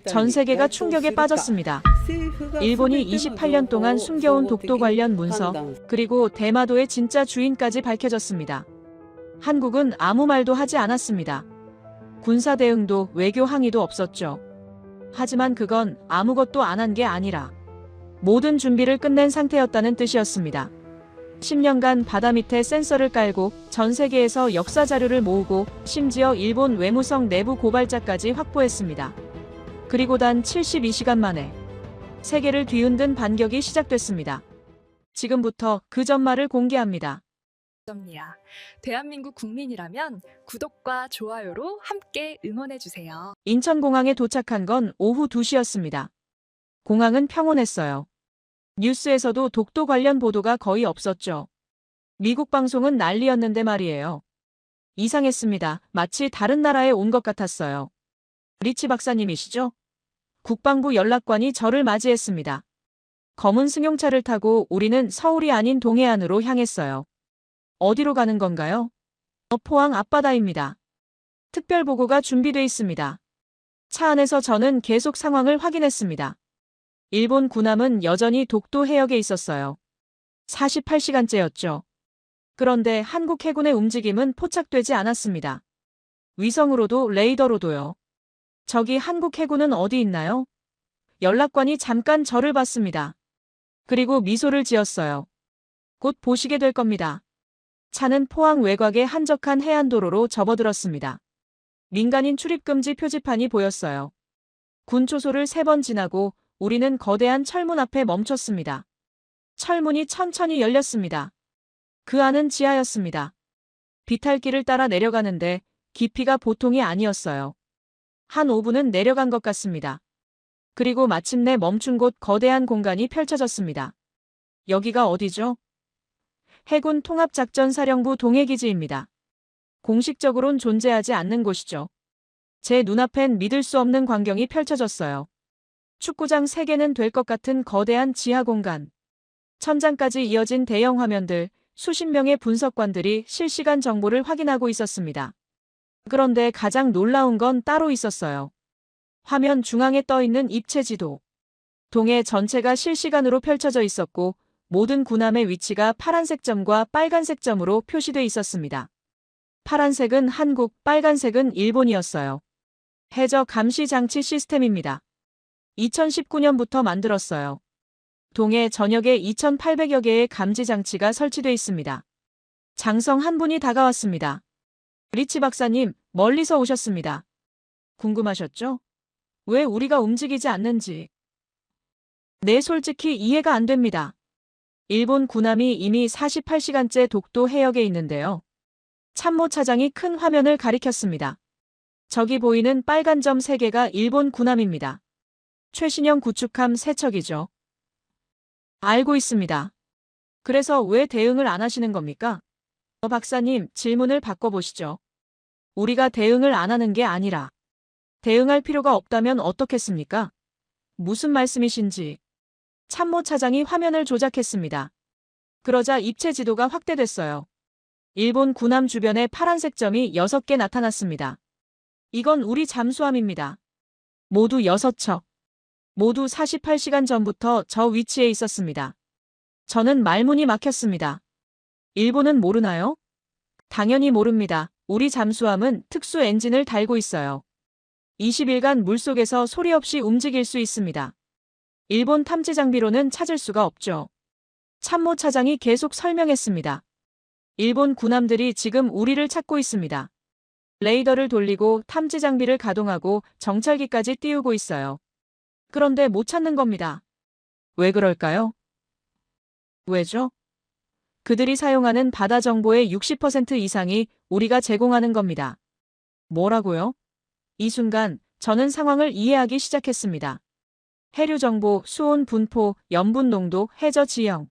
전 세계가 충격에 빠졌습니다. 일본이 28년 동안 숨겨온 독도 관련 문서, 그리고 대마도의 진짜 주인까지 밝혀졌습니다. 한국은 아무 말도 하지 않았습니다. 군사 대응도 외교 항의도 없었죠. 하지만 그건 아무것도 안 한 게 아니라 모든 준비를 끝낸 상태였다는 뜻이었습니다. 10년간 바다 밑에 센서를 깔고 전 세계에서 역사 자료를 모으고 심지어 일본 외무성 내부 고발자까지 확보했습니다. 그리고 단 72시간 만에 세계를 뒤흔든 반격이 시작됐습니다. 지금부터 그 전말을 공개합니다. 점이야. 대한민국 국민이라면 구독과 좋아요로 함께 응원해주세요. 인천공항에 도착한 건 오후 2시였습니다. 공항은 평온했어요. 뉴스에서도 독도 관련 보도가 거의 없었죠. 미국 방송은 난리였는데 말이에요. 이상했습니다. 마치 다른 나라에 온 것 같았어요. 리치 박사님이시죠? 국방부 연락관이 저를 맞이했습니다. 검은 승용차를 타고 우리는 서울이 아닌 동해안으로 향했어요. 어디로 가는 건가요? 포항 앞바다입니다. 특별보고가 준비돼 있습니다. 차 안에서 저는 계속 상황을 확인했습니다. 일본 군함은 여전히 독도 해역에 있었어요. 48시간째였죠. 그런데 한국 해군의 움직임은 포착되지 않았습니다. 위성으로도 레이더로도요. 저기 한국 해군은 어디 있나요? 연락관이 잠깐 저를 봤습니다. 그리고 미소를 지었어요. 곧 보시게 될 겁니다. 차는 포항 외곽의 한적한 해안도로로 접어들었습니다. 민간인 출입금지 표지판이 보였어요. 군 초소를 3번 지나고 우리는 거대한 철문 앞에 멈췄습니다. 철문이 천천히 열렸습니다. 그 안은 지하였습니다. 비탈길을 따라 내려가는데 깊이가 보통이 아니었어요. 한 5분은 내려간 것 같습니다. 그리고 마침내 멈춘 곳 거대한 공간이 펼쳐졌습니다. 여기가 어디죠? 해군 통합작전사령부 동해기지입니다. 공식적으론 존재하지 않는 곳이죠. 제 눈앞엔 믿을 수 없는 광경이 펼쳐졌어요. 축구장 3개는 될 것 같은 거대한 지하 공간. 천장까지 이어진 대형 화면들, 수십 명의 분석관들이 실시간 정보를 확인하고 있었습니다. 그런데 가장 놀라운 건 따로 있었어요. 화면 중앙에 떠 있는 입체 지도. 동해 전체가 실시간으로 펼쳐져 있었고 모든 군함의 위치가 파란색 점과 빨간색 점으로 표시돼 있었습니다. 파란색은 한국, 빨간색은 일본이었어요. 해저 감시 장치 시스템입니다. 2019년부터 만들었어요. 동해 전역에 2,800여 개의 감지 장치가 설치돼 있습니다. 장성 한 분이 다가왔습니다. 리치 박사님, 멀리서 오셨습니다. 궁금하셨죠? 왜 우리가 움직이지 않는지. 네, 솔직히 이해가 안 됩니다. 일본 군함이 이미 48시간째 독도 해역에 있는데요. 참모 차장이 큰 화면을 가리켰습니다. 저기 보이는 빨간 점 3개가 일본 군함입니다. 최신형 구축함 3척이죠. 알고 있습니다. 그래서 왜 대응을 안 하시는 겁니까? 박사님, 질문을 바꿔보시죠. 우리가 대응을 안 하는 게 아니라 대응할 필요가 없다면 어떻겠습니까? 무슨 말씀이신지. 참모 차장이 화면을 조작했습니다. 그러자 입체 지도가 확대됐어요. 일본 군함 주변에 파란색 점이 6개 나타났습니다. 이건 우리 잠수함입니다. 모두 6척. 모두 48시간 전부터 저 위치에 있었습니다. 저는 말문이 막혔습니다. 일본은 모르나요? 당연히 모릅니다. 우리 잠수함은 특수 엔진을 달고 있어요. 20일간 물속에서 소리 없이 움직일 수 있습니다. 일본 탐지 장비로는 찾을 수가 없죠. 참모 차장이 계속 설명했습니다. 일본 군함들이 지금 우리를 찾고 있습니다. 레이더를 돌리고 탐지 장비를 가동하고 정찰기까지 띄우고 있어요. 그런데 못 찾는 겁니다. 왜 그럴까요? 왜죠? 그들이 사용하는 바다 정보의 60% 이상이 우리가 제공하는 겁니다. 뭐라고요? 이 순간 저는 상황을 이해하기 시작했습니다. 해류 정보, 수온 분포, 염분 농도, 해저 지형.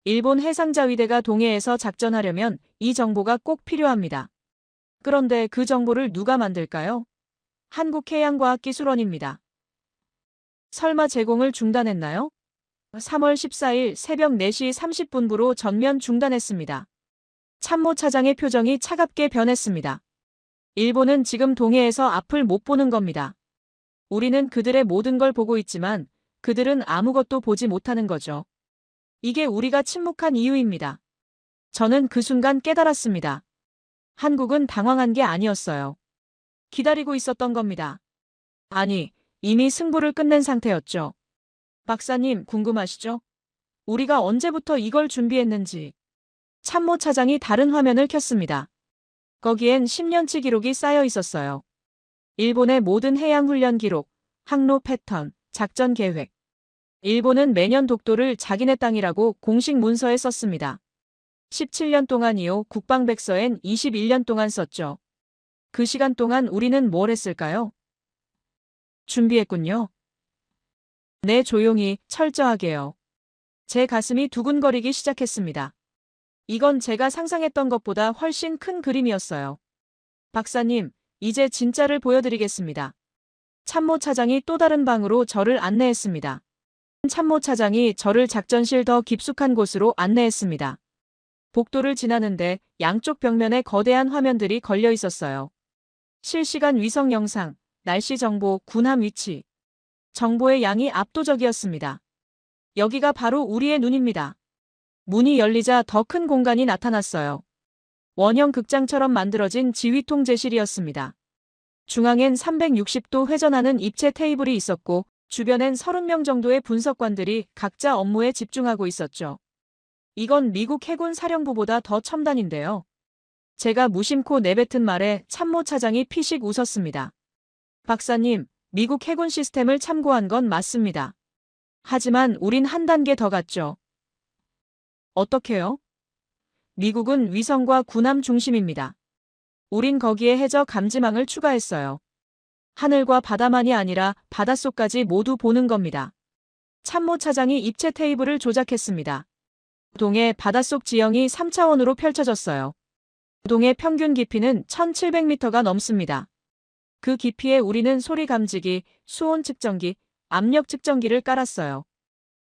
일본 해상자위대가 동해에서 작전하려면 이 정보가 꼭 필요합니다. 그런데 그 정보를 누가 만들까요? 한국해양과학기술원입니다. 설마 제공을 중단했나요? 3월 14일 새벽 4시 30분부로 전면 중단했습니다. 참모 차장의 표정이 차갑게 변했습니다. 일본은 지금 동해에서 앞을 못 보는 겁니다. 우리는 그들의 모든 걸 보고 있지만 그들은 아무것도 보지 못하는 거죠. 이게 우리가 침묵한 이유입니다. 저는 그 순간 깨달았습니다. 한국은 당황한 게 아니었어요. 기다리고 있었던 겁니다. 아니, 이미 승부를 끝낸 상태였죠. 박사님, 궁금하시죠? 우리가 언제부터 이걸 준비했는지. 참모 차장이 다른 화면을 켰습니다. 거기엔 10년치 기록이 쌓여 있었어요. 일본의 모든 해양 훈련 기록, 항로 패턴, 작전 계획. 일본은 매년 독도를 자기네 땅이라고 공식 문서에 썼습니다. 17년 동안이요. 국방백서엔 21년 동안 썼죠. 그 시간 동안 우리는 뭘 했을까요? 준비했군요. 네, 조용히, 철저하게요. 제 가슴이 두근거리기 시작했습니다. 이건 제가 상상했던 것보다 훨씬 큰 그림이었어요. 박사님, 이제 진짜를 보여드리겠습니다. 참모 차장이 또 다른 방으로 저를 안내했습니다. 참모 차장이 저를 작전실 더 깊숙한 곳으로 안내했습니다. 복도를 지나는데 양쪽 벽면에 거대한 화면들이 걸려 있었어요. 실시간 위성 영상, 날씨 정보, 군함 위치. 정보의 양이 압도적이었습니다. 여기가 바로 우리의 눈입니다. 문이 열리자 더 큰 공간이 나타났어요. 원형 극장처럼 만들어진 지휘통제실이었습니다. 중앙엔 360도 회전하는 입체 테이블이 있었고 주변엔 30명 정도의 분석관들이 각자 업무에 집중하고 있었죠. 이건 미국 해군 사령부보다 더 첨단인데요. 제가 무심코 내뱉은 말에 참모 차장이 피식 웃었습니다. 박사님, 미국 해군 시스템을 참고한 건 맞습니다. 하지만 우린 한 단계 더 갔죠. 어떻게요? 미국은 위성과 군함 중심입니다. 우린 거기에 해저 감지망을 추가했어요. 하늘과 바다만이 아니라 바닷속까지 모두 보는 겁니다. 참모 차장이 입체 테이블을 조작했습니다. 동해 바닷속 지형이 3차원으로 펼쳐졌어요. 동해 평균 깊이는 1700m가 넘습니다. 그 깊이에 우리는 소리 감지기, 수온 측정기, 압력 측정기를 깔았어요.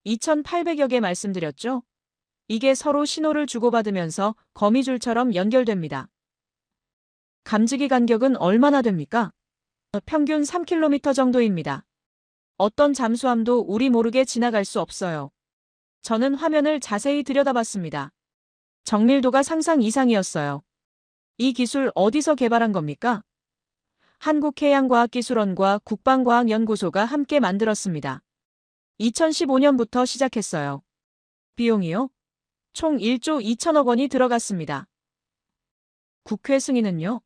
2800여 개 말씀드렸죠? 이게 서로 신호를 주고받으면서 거미줄처럼 연결됩니다. 감지기 간격은 얼마나 됩니까? 평균 3km 정도입니다. 어떤 잠수함도 우리 모르게 지나갈 수 없어요. 저는 화면을 자세히 들여다봤습니다. 정밀도가 상상 이상이었어요. 이 기술 어디서 개발한 겁니까? 한국해양과학기술원과 국방과학연구소가 함께 만들었습니다. 2015년부터 시작했어요. 비용이요? 총 1조 2천억 원이 들어갔습니다. 국회 승인은요?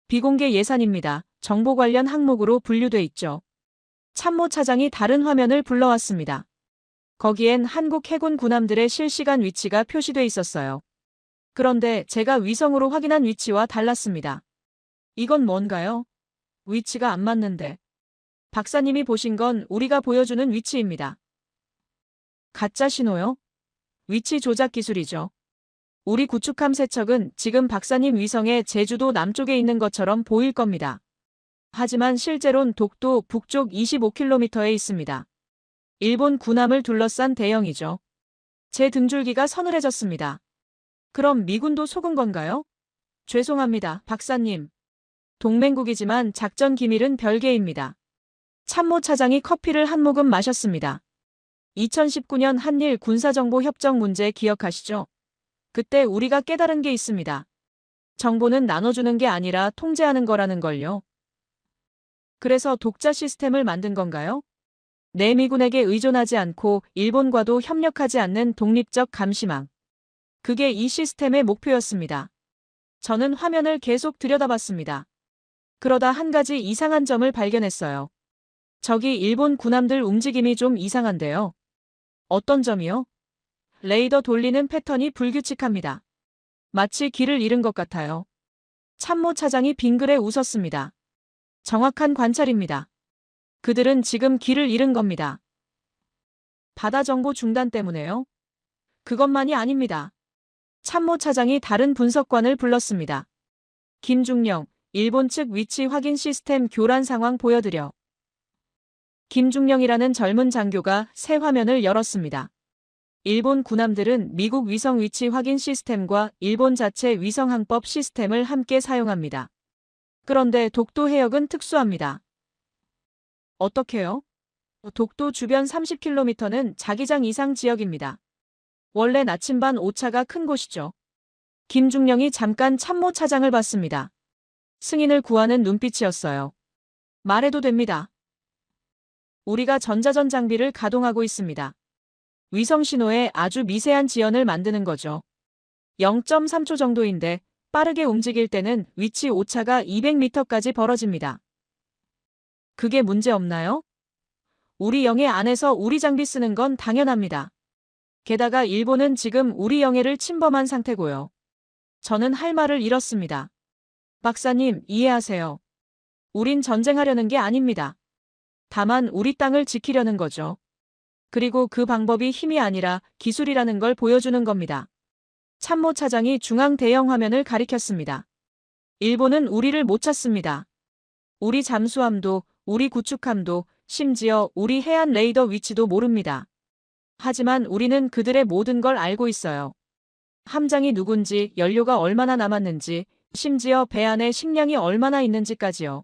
비공개 예산입니다. 정보 관련 항목으로 분류돼 있죠. 참모 차장이 다른 화면을 불러왔습니다. 거기엔 한국 해군 군함들의 실시간 위치가 표시돼 있었어요. 그런데 제가 위성으로 확인한 위치와 달랐습니다. 이건 뭔가요? 위치가 안 맞는데. 박사님이 보신 건 우리가 보여주는 위치입니다. 가짜 신호요? 위치 조작 기술이죠. 우리 구축함 세척은 지금 박사님 위성의 제주도 남쪽에 있는 것처럼 보일 겁니다. 하지만 실제론 독도 북쪽 25km에 있습니다. 일본 군함을 둘러싼 대형이죠. 제 등줄기가 서늘해졌습니다. 그럼 미군도 속은 건가요? 죄송합니다, 박사님. 동맹국이지만 작전 기밀은 별개입니다. 참모 차장이 커피를 한 모금 마셨습니다. 2019년 한일 군사정보협정 문제 기억하시죠? 그때 우리가 깨달은 게 있습니다. 정보는 나눠주는 게 아니라 통제하는 거라는 걸요. 그래서 독자 시스템을 만든 건가요? 내 미군에게 의존하지 않고 일본과도 협력하지 않는 독립적 감시망. 그게 이 시스템의 목표였습니다. 저는 화면을 계속 들여다봤습니다. 그러다 한 가지 이상한 점을 발견했어요. 저기 일본 군함들 움직임이 좀 이상한데요. 어떤 점이요? 레이더 돌리는 패턴이 불규칙합니다. 마치 길을 잃은 것 같아요. 참모 차장이 빙그레 웃었습니다. 정확한 관찰입니다. 그들은 지금 길을 잃은 겁니다. 바다 정보 중단 때문에요? 그것만이 아닙니다. 참모 차장이 다른 분석관을 불렀습니다. 김중령, 일본 측 위치 확인 시스템 교란 상황 보여드려. 김중령이라는 젊은 장교가 새 화면을 열었습니다. 일본 군함들은 미국 위성 위치 확인 시스템과 일본 자체 위성항법 시스템을 함께 사용합니다. 그런데 독도 해역은 특수합니다. 어떻게요? 독도 주변 30km는 자기장 이상 지역입니다. 원래 나침반 오차가 큰 곳이죠. 김중령이 잠깐 참모 차장을 봤습니다. 승인을 구하는 눈빛이었어요. 말해도 됩니다. 우리가 전자전 장비를 가동하고 있습니다. 위성 신호에 아주 미세한 지연을 만드는 거죠. 0.3초 정도인데 빠르게 움직일 때는 위치 오차가 200m까지 벌어집니다. 그게 문제 없나요? 우리 영해 안에서 우리 장비 쓰는 건 당연합니다. 게다가 일본은 지금 우리 영해를 침범한 상태고요. 저는 할 말을 잃었습니다. 박사님, 이해하세요. 우린 전쟁하려는 게 아닙니다. 다만 우리 땅을 지키려는 거죠. 그리고 그 방법이 힘이 아니라 기술이라는 걸 보여주는 겁니다. 참모 차장이 중앙 대형 화면을 가리켰습니다. 일본은 우리를 못 찾습니다. 우리 잠수함도, 우리 구축함도, 심지어 우리 해안 레이더 위치도 모릅니다. 하지만 우리는 그들의 모든 걸 알고 있어요. 함장이 누군지, 연료가 얼마나 남았는지, 심지어 배 안에 식량이 얼마나 있는지까지요.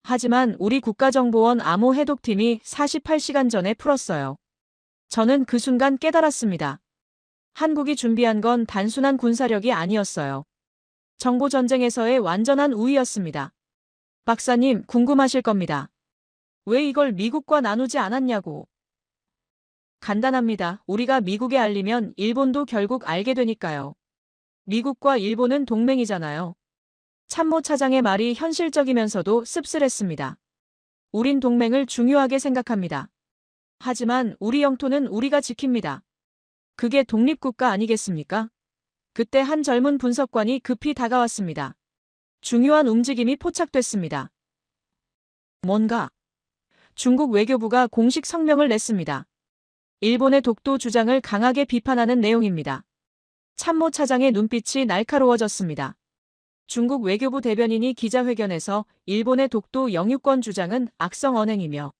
하지만 우리 국가정보원 암호 해독팀이 48시간 전에 풀었어요. 저는 그 순간 깨달았습니다. 한국이 준비한 건 단순한 군사력이 아니었어요. 정보전쟁에서의 완전한 우위였습니다. 박사님, 궁금하실 겁니다. 왜 이걸 미국과 나누지 않았냐고. 간단합니다. 우리가 미국에 알리면 일본도 결국 알게 되니까요. 미국과 일본은 동맹이잖아요. 참모 차장의 말이 현실적이면서도 씁쓸했습니다. 우린 동맹을 중요하게 생각합니다. 하지만 우리 영토는 우리가 지킵니다. 그게 독립국가 아니겠습니까? 그때 한 젊은 분석관이 급히 다가왔습니다. 중요한 움직임이 포착됐습니다. 뭔가? 중국 외교부가 공식 성명을 냈습니다. 일본의 독도 주장을 강하게 비판하는 내용입니다. 참모 차장의 눈빛이 날카로워졌습니다. 중국 외교부 대변인이 기자회견에서 일본의 독도 영유권 주장은 악성 언행이며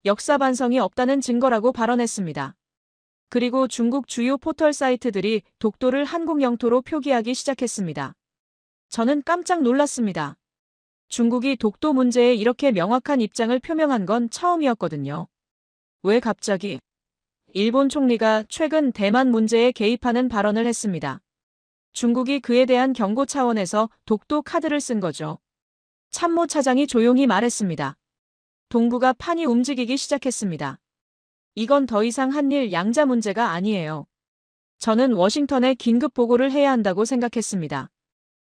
역사 반성이 없다는 증거라고 발언했습니다. 그리고 중국 주요 포털 사이트들이 독도를 한국 영토로 표기하기 시작했습니다. 저는 깜짝 놀랐습니다. 중국이 독도 문제에 이렇게 명확한 입장을 표명한 건 처음이었거든요. 왜 갑자기? 일본 총리가 최근 대만 문제에 개입하는 발언을 했습니다. 중국이 그에 대한 경고 차원에서 독도 카드를 쓴 거죠. 참모 차장이 조용히 말했습니다. 동북아 판이 움직이기 시작했습니다. 이건 더 이상 한일 양자 문제가 아니에요. 저는 워싱턴에 긴급 보고를 해야 한다고 생각했습니다.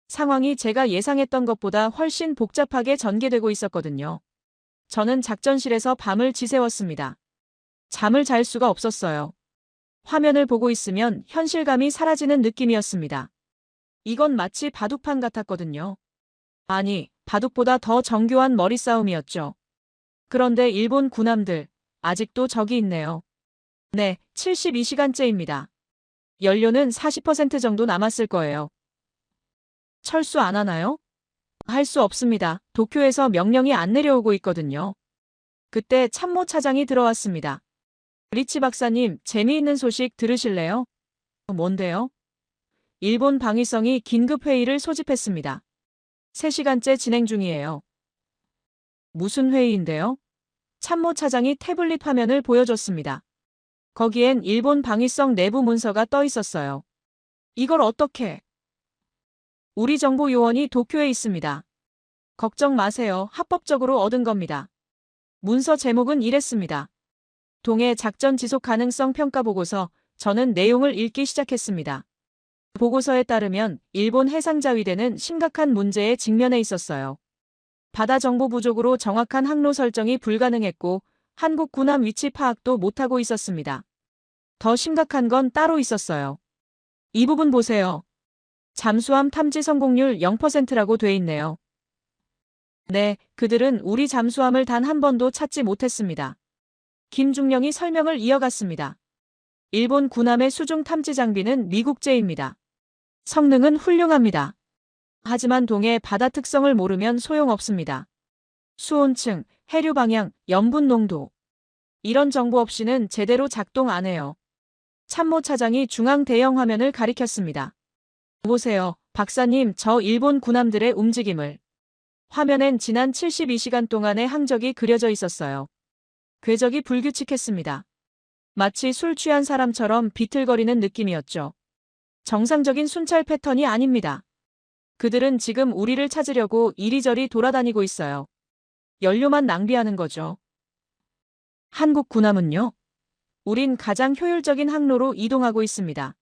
상황이 제가 예상했던 것보다 훨씬 복잡하게 전개되고 있었거든요. 저는 작전실에서 밤을 지새웠습니다. 잠을 잘 수가 없었어요. 화면을 보고 있으면 현실감이 사라지는 느낌이었습니다. 이건 마치 바둑판 같았거든요. 아니, 바둑보다 더 정교한 머리싸움이었죠. 그런데 일본 군함들, 아직도 적이 있네요. 네, 72시간째입니다. 연료는 40% 정도 남았을 거예요. 철수 안 하나요? 할 수 없습니다. 도쿄에서 명령이 안 내려오고 있거든요. 그때 참모 차장이 들어왔습니다. 리치 박사님, 재미있는 소식 들으실래요? 뭔데요? 일본 방위성이 긴급 회의를 소집했습니다. 3시간째 진행 중이에요. 무슨 회의인데요? 참모 차장이 태블릿 화면을 보여줬습니다. 거기엔 일본 방위성 내부 문서가 떠 있었어요. 이걸 어떻게? 우리 정보 요원이 도쿄에 있습니다. 걱정 마세요. 합법적으로 얻은 겁니다. 문서 제목은 이랬습니다. 동해 작전 지속 가능성 평가 보고서. 저는 내용을 읽기 시작했습니다. 보고서에 따르면 일본 해상자위대는 심각한 문제에 직면해 있었어요. 바다 정보 부족으로 정확한 항로 설정이 불가능했고 한국 군함 위치 파악도 못하고 있었습니다. 더 심각한 건 따로 있었어요. 이 부분 보세요. 잠수함 탐지 성공률 0%라고 돼 있네요. 네, 그들은 우리 잠수함을 단 한 번도 찾지 못했습니다. 김중령이 설명을 이어갔습니다. 일본 군함의 수중 탐지 장비는 미국제입니다. 성능은 훌륭합니다. 하지만 동해 바다 특성을 모르면 소용없습니다. 수온층, 해류 방향, 염분 농도. 이런 정보 없이는 제대로 작동 안 해요. 참모 차장이 중앙 대형 화면을 가리켰습니다. 보세요, 박사님, 저 일본 군함들의 움직임을. 화면엔 지난 72시간 동안의 항적이 그려져 있었어요. 궤적이 불규칙했습니다. 마치 술 취한 사람처럼 비틀거리는 느낌이었죠. 정상적인 순찰 패턴이 아닙니다. 그들은 지금 우리를 찾으려고 이리저리 돌아다니고 있어요. 연료만 낭비하는 거죠. 한국 군함은요? 우린 가장 효율적인 항로로 이동하고 있습니다.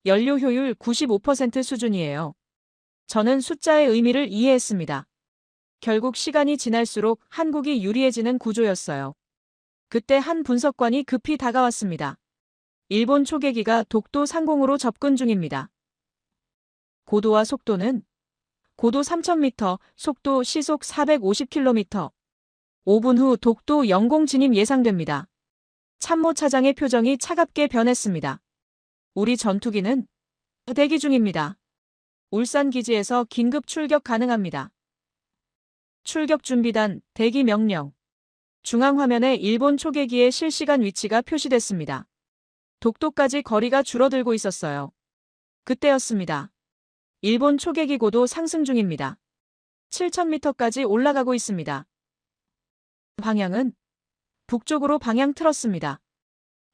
연료 효율 95% 수준이에요. 저는 숫자의 의미를 이해했습니다. 결국 시간이 지날수록 한국이 유리해지는 구조였어요. 그때 한 분석관이 급히 다가왔습니다. 일본 초계기가 독도 상공으로 접근 중입니다. 고도와 속도는? 고도 3000m, 속도 시속 450km. 5분 후 독도 영공 진입 예상됩니다. 참모 차장의 표정이 차갑게 변했습니다. 우리 전투기는 대기 중입니다. 울산 기지에서 긴급 출격 가능합니다. 출격 준비단, 대기 명령. 중앙 화면에 일본 초계기의 실시간 위치가 표시됐습니다. 독도까지 거리가 줄어들고 있었어요. 그때였습니다. 일본 초계기 고도 상승 중입니다. 7000m까지 올라가고 있습니다. 방향은? 북쪽으로 방향 틀었습니다.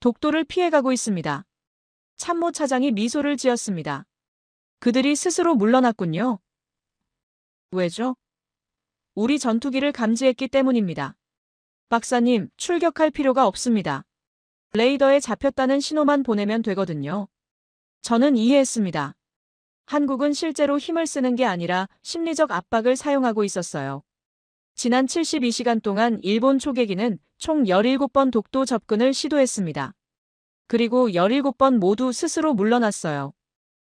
독도를 피해가고 있습니다. 참모 차장이 미소를 지었습니다. 그들이 스스로 물러났군요. 왜죠? 우리 전투기를 감지했기 때문입니다. 박사님, 출격할 필요가 없습니다. 레이더에 잡혔다는 신호만 보내면 되거든요. 저는 이해했습니다. 한국은 실제로 힘을 쓰는 게 아니라 심리적 압박을 사용하고 있었어요. 지난 72시간 동안 일본 초계기는 총 17번 독도 접근을 시도했습니다. 그리고 17번 모두 스스로 물러났어요.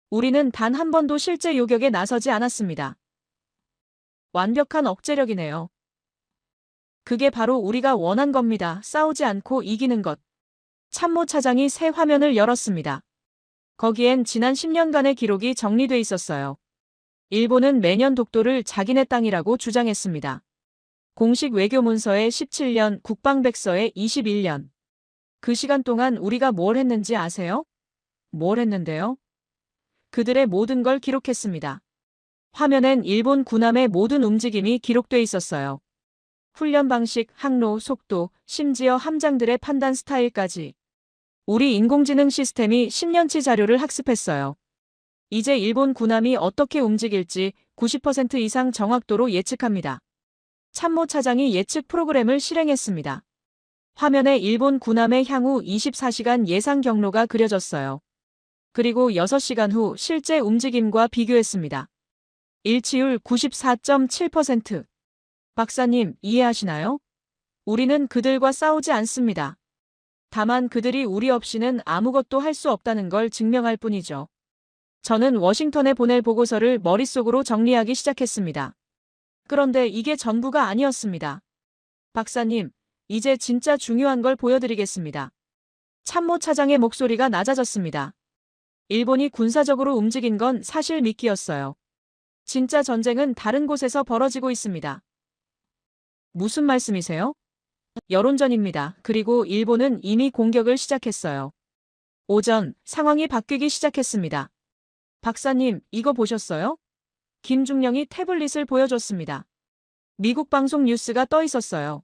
우리는 단 한 번도 실제 요격에 나서지 않았습니다. 완벽한 억제력이네요. 그게 바로 우리가 원한 겁니다. 싸우지 않고 이기는 것. 참모 차장이 새 화면을 열었습니다. 거기엔 지난 10년간의 기록이 정리돼 있었어요. 일본은 매년 독도를 자기네 땅이라고 주장했습니다. 공식 외교 문서에 17년, 국방백서에 21년. 그 시간 동안 우리가 뭘 했는지 아세요? 뭘 했는데요? 그들의 모든 걸 기록했습니다. 화면엔 일본 군함의 모든 움직임이 기록돼 있었어요. 훈련 방식, 항로, 속도, 심지어 함장들의 판단 스타일까지. 우리 인공지능 시스템이 10년치 자료를 학습했어요. 이제 일본 군함이 어떻게 움직일지 90% 이상 정확도로 예측합니다. 참모 차장이 예측 프로그램을 실행했습니다. 화면에 일본 군함의 향후 24시간 예상 경로가 그려졌어요. 그리고 6시간 후 실제 움직임과 비교했습니다. 일치율 94.7%. 박사님, 이해하시나요? 우리는 그들과 싸우지 않습니다. 다만 그들이 우리 없이는 아무것도 할 수 없다는 걸 증명할 뿐이죠. 저는 워싱턴에 보낼 보고서를 머릿속으로 정리하기 시작했습니다. 그런데 이게 전부가 아니었습니다. 박사님, 이제 진짜 중요한 걸 보여드리겠습니다. 참모 차장의 목소리가 낮아졌습니다. 일본이 군사적으로 움직인 건 사실 미끼였어요. 진짜 전쟁은 다른 곳에서 벌어지고 있습니다. 무슨 말씀이세요? 여론전입니다. 그리고 일본은 이미 공격을 시작했어요. 오전, 상황이 바뀌기 시작했습니다. 박사님, 이거 보셨어요? 김중령이 태블릿을 보여줬습니다. 미국 방송 뉴스가 떠 있었어요.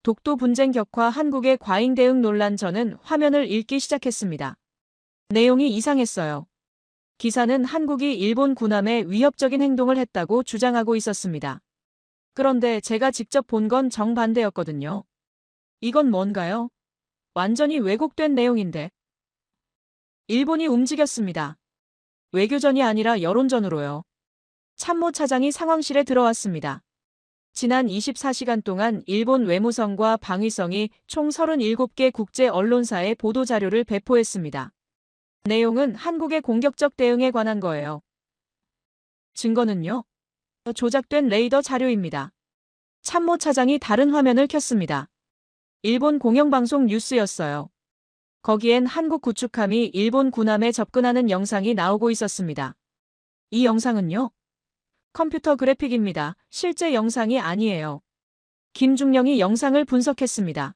독도 분쟁 격화 한국의 과잉 대응 논란. 저는 화면을 읽기 시작했습니다. 내용이 이상했어요. 기사는 한국이 일본 군함에 위협적인 행동을 했다고 주장하고 있었습니다. 그런데 제가 직접 본 건 정반대였거든요. 이건 뭔가요? 완전히 왜곡된 내용인데. 일본이 움직였습니다. 외교전이 아니라 여론전으로요. 참모 차장이 상황실에 들어왔습니다. 지난 24시간 동안 일본 외무성과 방위성이 총 37개 국제 언론사에 보도자료를 배포했습니다. 내용은 한국의 공격적 대응에 관한 거예요. 증거는요? 조작된 레이더 자료입니다. 참모 차장이 다른 화면을 켰습니다. 일본 공영방송 뉴스였어요. 거기엔 한국 구축함이 일본 군함에 접근하는 영상이 나오고 있었습니다. 이 영상은요? 컴퓨터 그래픽입니다. 실제 영상이 아니에요. 김중령이 영상을 분석했습니다.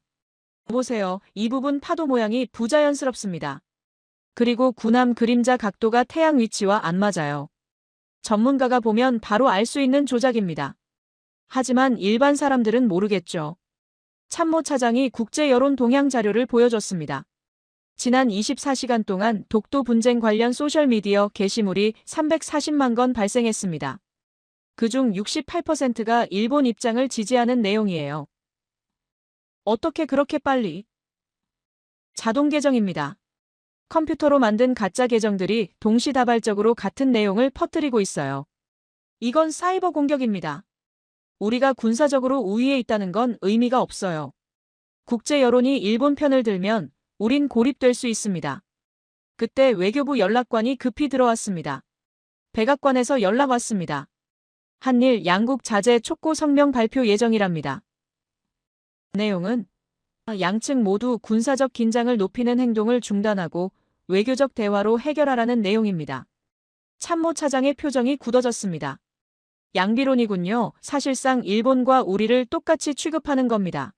보세요. 이 부분 파도 모양이 부자연스럽습니다. 그리고 군함 그림자 각도가 태양 위치와 안 맞아요. 전문가가 보면 바로 알 수 있는 조작입니다. 하지만 일반 사람들은 모르겠죠. 참모 차장이 국제 여론 동향 자료를 보여줬습니다. 지난 24시간 동안 독도 분쟁 관련 소셜미디어 게시물이 340만 건 발생했습니다. 그중 68%가 일본 입장을 지지하는 내용이에요. 어떻게 그렇게 빨리? 자동 계정입니다. 컴퓨터로 만든 가짜 계정들이 동시다발적으로 같은 내용을 퍼뜨리고 있어요. 이건 사이버 공격입니다. 우리가 군사적으로 우위에 있다는 건 의미가 없어요. 국제 여론이 일본 편을 들면 우린 고립될 수 있습니다. 그때 외교부 연락관이 급히 들어왔습니다. 백악관에서 연락 왔습니다. 한일 양국 자제 촉구 성명 발표 예정이랍니다. 내용은 양측 모두 군사적 긴장을 높이는 행동을 중단하고 외교적 대화로 해결하라는 내용입니다. 참모 차장의 표정이 굳어졌습니다. 양비론이군요. 사실상 일본과 우리를 똑같이 취급하는 겁니다.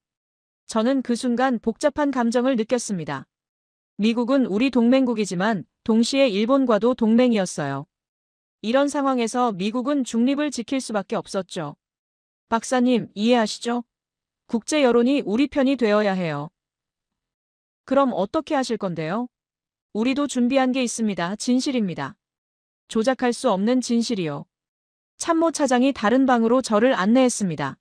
저는 그 순간 복잡한 감정을 느꼈습니다. 미국은 우리 동맹국이지만 동시에 일본과도 동맹이었어요. 이런 상황에서 미국은 중립을 지킬 수밖에 없었죠. 박사님, 이해하시죠? 국제 여론이 우리 편이 되어야 해요. 그럼 어떻게 하실 건데요? 우리도 준비한 게 있습니다. 진실입니다. 조작할 수 없는 진실이요. 참모 차장이 다른 방으로 저를 안내했습니다.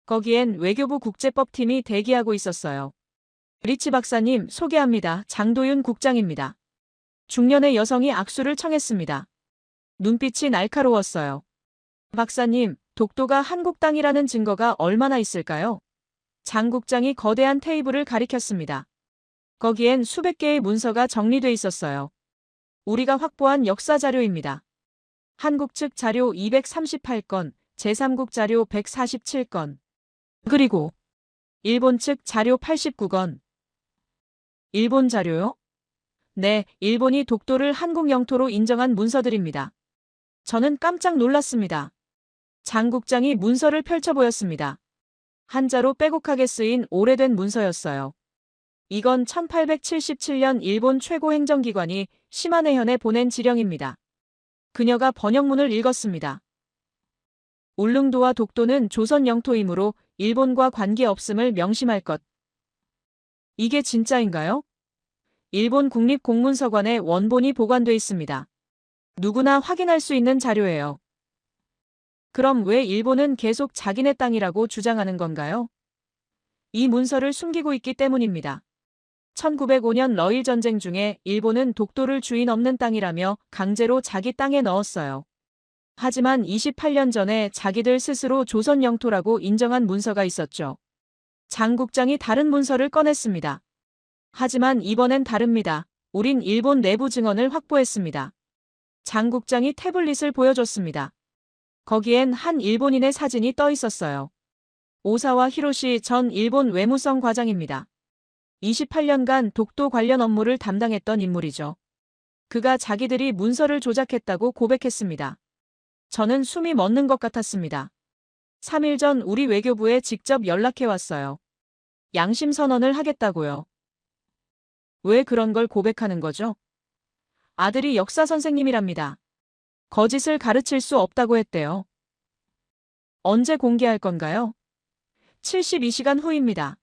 거기엔 외교부 국제법팀이 대기하고 있었어요. 리치 박사님 소개합니다. 장도윤 국장입니다. 중년의 여성이 악수를 청했습니다. 눈빛이 날카로웠어요. 박사님, 독도가 한국 땅이라는 증거가 얼마나 있을까요? 장 국장이 거대한 테이블을 가리켰습니다. 거기엔 수백 개의 문서가 정리돼 있었어요. 우리가 확보한 역사 자료입니다. 한국 측 자료 238건, 제3국 자료 147건, 그리고 일본 측 자료 89건. 일본 자료요? 네, 일본이 독도를 한국 영토로 인정한 문서들입니다. 저는 깜짝 놀랐습니다. 장 국장이 문서를 펼쳐 보였습니다. 한자로 빼곡하게 쓰인 오래된 문서였어요. 이건 1877년 일본 최고 행정기관이 시마네현에 보낸 지령입니다. 그녀가 번역문을 읽었습니다. 울릉도와 독도는 조선 영토이므로 일본과 관계없음을 명심할 것. 이게 진짜인가요? 일본 국립공문서관에 원본이 보관돼 있습니다. 누구나 확인할 수 있는 자료예요. 그럼 왜 일본은 계속 자기네 땅이라고 주장하는 건가요? 이 문서를 숨기고 있기 때문입니다. 1905년 러일 전쟁 중에 일본은 독도를 주인 없는 땅이라며 강제로 자기 땅에 넣었어요. 하지만 28년 전에 자기들 스스로 조선 영토라고 인정한 문서가 있었죠. 장 국장이 다른 문서를 꺼냈습니다. 하지만 이번엔 다릅니다. 우린 일본 내부 증언을 확보했습니다. 장 국장이 태블릿을 보여줬습니다. 거기엔 한 일본인의 사진이 떠 있었어요. 오사와 히로시 전 일본 외무성 과장입니다. 28년간 독도 관련 업무를 담당했던 인물이죠. 그가 자기들이 문서를 조작했다고 고백했습니다. 저는 숨이 멎는 것 같았습니다. 3일 전 우리 외교부에 직접 연락해왔어요. 양심 선언을 하겠다고요. 왜 그런 걸 고백하는 거죠? 아들이 역사 선생님이랍니다. 거짓을 가르칠 수 없다고 했대요. 언제 공개할 건가요? 72시간 후입니다.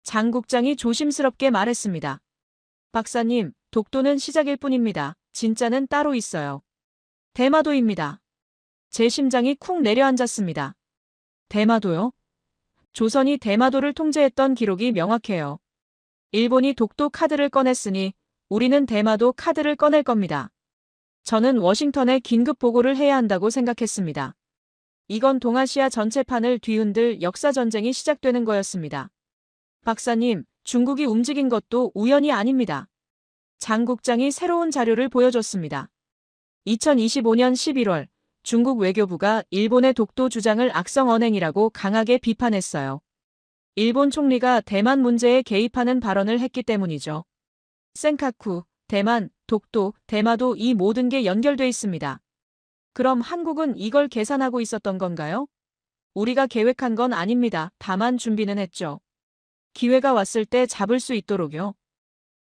장 국장이 조심스럽게 말했습니다. 박사님, 독도는 시작일 뿐입니다. 진짜는 따로 있어요. 대마도입니다. 제 심장이 쿵 내려앉았습니다. 대마도요? 조선이 대마도를 통제했던 기록이 명확해요. 일본이 독도 카드를 꺼냈으니 우리는 대마도 카드를 꺼낼 겁니다. 저는 워싱턴에 긴급 보고를 해야 한다고 생각했습니다. 이건 동아시아 전체판을 뒤흔들 역사전쟁이 시작되는 거였습니다. 박사님, 중국이 움직인 것도 우연이 아닙니다. 장 국장이 새로운 자료를 보여줬습니다. 2025년 11월 중국 외교부가 일본의 독도 주장을 악성 언행이라고 강하게 비판했어요. 일본 총리가 대만 문제에 개입하는 발언을 했기 때문이죠. 센카쿠, 대만, 독도, 대마도 이 모든 게 연결돼 있습니다. 그럼 한국은 이걸 계산하고 있었던 건가요? 우리가 계획한 건 아닙니다. 다만 준비는 했죠. 기회가 왔을 때 잡을 수 있도록요.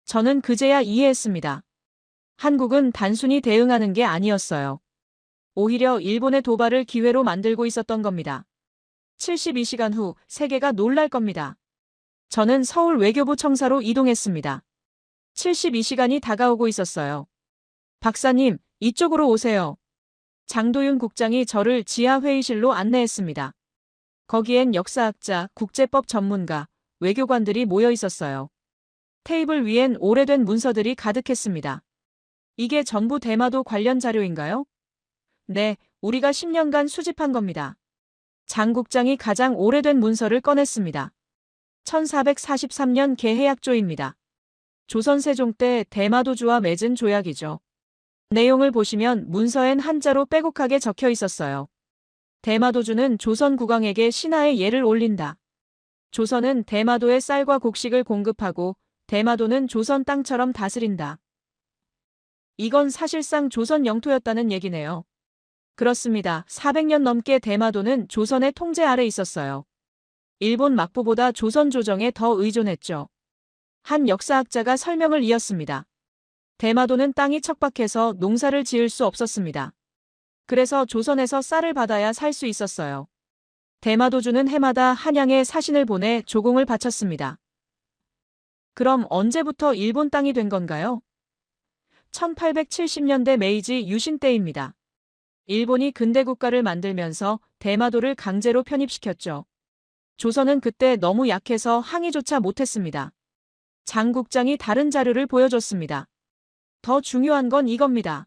저는 그제야 이해했습니다. 한국은 단순히 대응하는 게 아니었어요. 오히려 일본의 도발을 기회로 만들고 있었던 겁니다. 72시간 후 세계가 놀랄 겁니다. 저는 서울 외교부 청사로 이동했습니다. 72시간이 다가오고 있었어요. 박사님, 이쪽으로 오세요. 장도윤 국장이 저를 지하 회의실로 안내했습니다. 거기엔 역사학자, 국제법 전문가, 외교관들이 모여 있었어요. 테이블 위엔 오래된 문서들이 가득했습니다. 이게 전부 대마도 관련 자료인가요? 네, 우리가 10년간 수집한 겁니다. 장 국장이 가장 오래된 문서를 꺼냈습니다. 1443년 개해약조입니다. 조선 세종 때 대마도주와 맺은 조약이죠. 내용을 보시면 문서엔 한자로 빼곡하게 적혀 있었어요. 대마도주는 조선 국왕에게 신하의 예를 올린다. 조선은 대마도에 쌀과 곡식을 공급하고 대마도는 조선 땅처럼 다스린다. 이건 사실상 조선 영토였다는 얘기네요. 그렇습니다. 400년 넘게 대마도는 조선의 통제 아래 있었어요. 일본 막부보다 조선 조정에 더 의존했죠. 한 역사학자가 설명을 이었습니다. 대마도는 땅이 척박해서 농사를 지을 수 없었습니다. 그래서 조선에서 쌀을 받아야 살 수 있었어요. 대마도주는 해마다 한양에 사신을 보내 조공을 바쳤습니다. 그럼 언제부터 일본 땅이 된 건가요? 1870년대 메이지 유신 때입니다. 일본이 근대국가를 만들면서 대마도를 강제로 편입시켰죠. 조선은 그때 너무 약해서 항의조차 못했습니다. 장 국장이 다른 자료를 보여줬습니다. 더 중요한 건 이겁니다.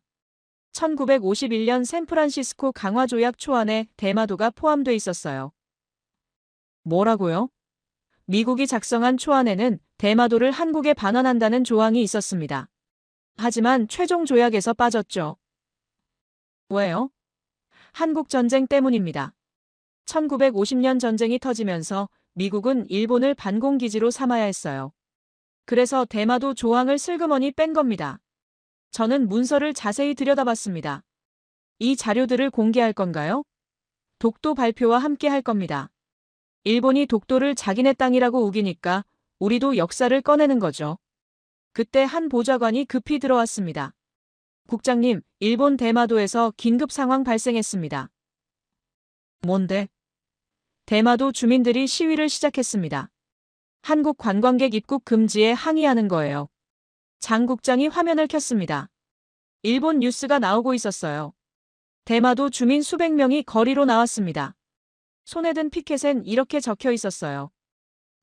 1951년 샌프란시스코 강화조약 초안에 대마도가 포함돼 있었어요. 뭐라고요? 미국이 작성한 초안에는 대마도를 한국에 반환한다는 조항이 있었습니다. 하지만 최종 조약에서 빠졌죠. 왜요? 한국전쟁 때문입니다. 1950년 전쟁이 터지면서 미국은 일본을 반공기지로 삼아야 했어요. 그래서 대마도 조항을 슬그머니 뺀 겁니다. 저는 문서를 자세히 들여다봤습니다. 이 자료들을 공개할 건가요? 독도 발표와 함께 할 겁니다. 일본이 독도를 자기네 땅이라고 우기니까 우리도 역사를 꺼내는 거죠. 그때 한 보좌관이 급히 들어왔습니다. 국장님, 일본 대마도에서 긴급 상황 발생했습니다. 뭔데? 대마도 주민들이 시위를 시작했습니다. 한국 관광객 입국 금지에 항의하는 거예요. 장 국장이 화면을 켰습니다. 일본 뉴스가 나오고 있었어요. 대마도 주민 수백 명이 거리로 나왔습니다. 손에 든 피켓엔 이렇게 적혀 있었어요.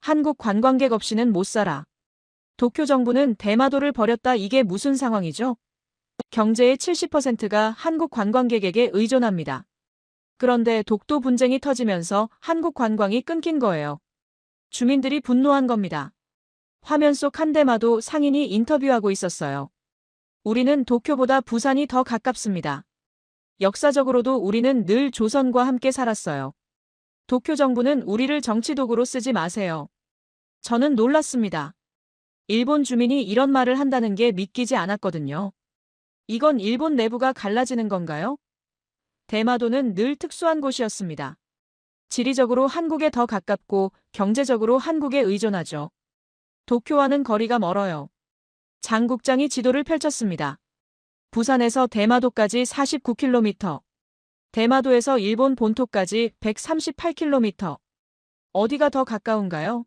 한국 관광객 없이는 못 살아. 도쿄 정부는 대마도를 버렸다. 이게 무슨 상황이죠? 경제의 70%가 한국 관광객에게 의존합니다. 그런데 독도 분쟁이 터지면서 한국 관광이 끊긴 거예요. 주민들이 분노한 겁니다. 화면 속 한 대마도 상인이 인터뷰하고 있었어요. 우리는 도쿄보다 부산이 더 가깝습니다. 역사적으로도 우리는 늘 조선과 함께 살았어요. 도쿄 정부는 우리를 정치 도구로 쓰지 마세요. 저는 놀랐습니다. 일본 주민이 이런 말을 한다는 게 믿기지 않았거든요. 이건 일본 내부가 갈라지는 건가요? 대마도는 늘 특수한 곳이었습니다. 지리적으로 한국에 더 가깝고 경제적으로 한국에 의존하죠. 도쿄와는 거리가 멀어요. 장 국장이 지도를 펼쳤습니다. 부산에서 대마도까지 49km, 대마도에서 일본 본토까지 138km. 어디가 더 가까운가요?